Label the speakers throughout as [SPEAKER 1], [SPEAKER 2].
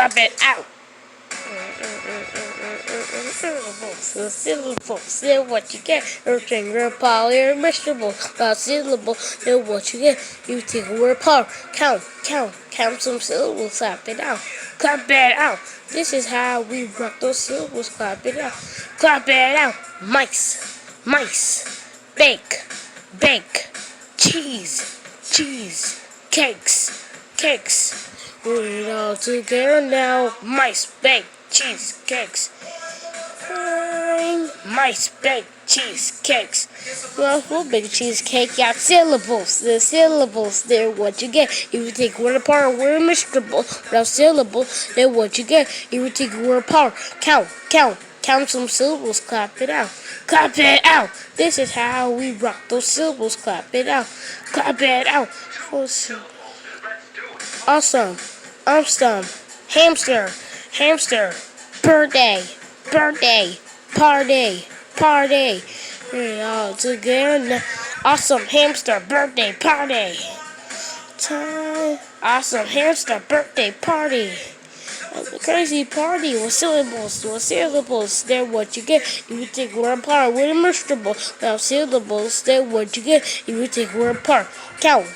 [SPEAKER 1] clap it out. Syllables, then what you get. Everything word power, irresistible. About syllable, then what you get. You take a word power. Count some syllables, clap it out. Clap it out. This is how we rock those syllables, clap it out. Clap it out. Mice, bake, cheese, cakes. Put it all together now. Mice, bake, cheesecakes. Mice, bake, cheesecakes. Well, we'll bake cheesecake out syllables. The syllables, they're what you get. If you take word apart, we're miserable. Without syllables, they're what you get. If you take word apart, count some syllables, clap it out. Clap it out. This is how we rock those syllables, clap it out. Clap it out. Awesome. Hamster, birthday, party. We're all together now. Awesome hamster birthday party. Time. Awesome hamster birthday party. A crazy party with syllables, they're what you get. If you take word apart with a miserable. Without syllables, they're what you get. If you take word apart, count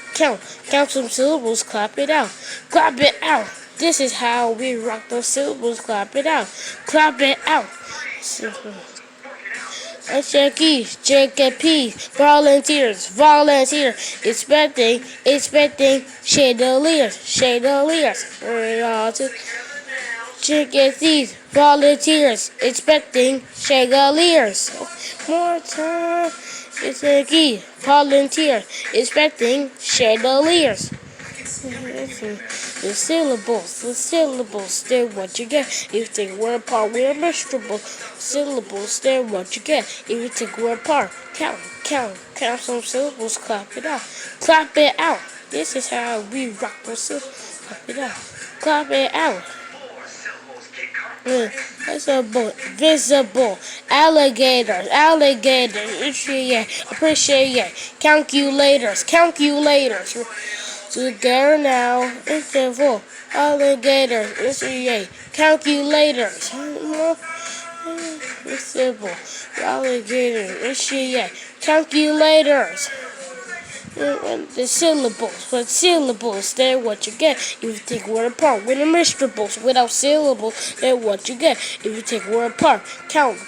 [SPEAKER 1] some syllables, clap it out. Clap it out. This is how we rock those syllables, clap it out. Clap it out. JKP, volunteer, expecting, chandeliers, JKP, volunteers, expecting, chandeliers. More time, it's a key, volunteer, expecting, chandeliers. The syllables, they're what you get. If you take word apart, we're miserable. Syllables, they're what you get. If you take word apart, count some syllables, clap it out. Clap it out. This is how we rock those syllables. Clap it out. Visible, alligators, appreciate, calculators. Together now, interval, alligators, calculators. Visible, alligators, calculators. The syllables, they're what you get. If you take word apart, with the miserable. Without syllables, they're what you get. If you take word apart, count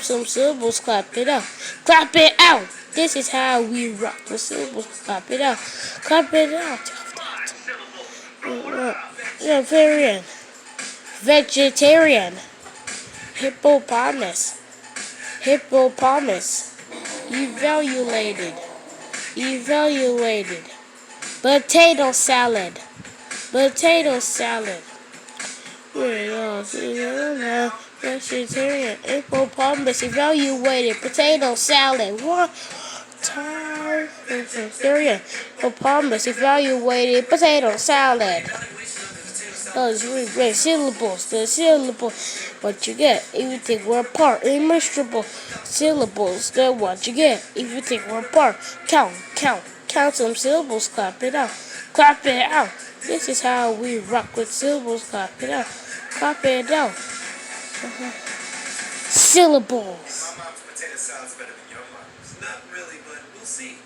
[SPEAKER 1] some syllables, clap it out. Clap it out. This is how we rock the syllables, clap it out. Clap it out. Vegetarian, hippopotamus, evaluated, potato salad, vegetarian, hippopotamus, evaluated, potato salad. What time? Vegetarian, hippopotamus, evaluated, potato salad. Those great syllables, the syllable, what you get. If you take word apart, immeasurable syllables, that's what you get. If you take word apart, count some syllables, clap it out. Clap it out. This is how we rock with syllables, clap it out. Clap it out. Syllables.
[SPEAKER 2] My mom's potato salad's better than your mom's. Not really, but we'll see.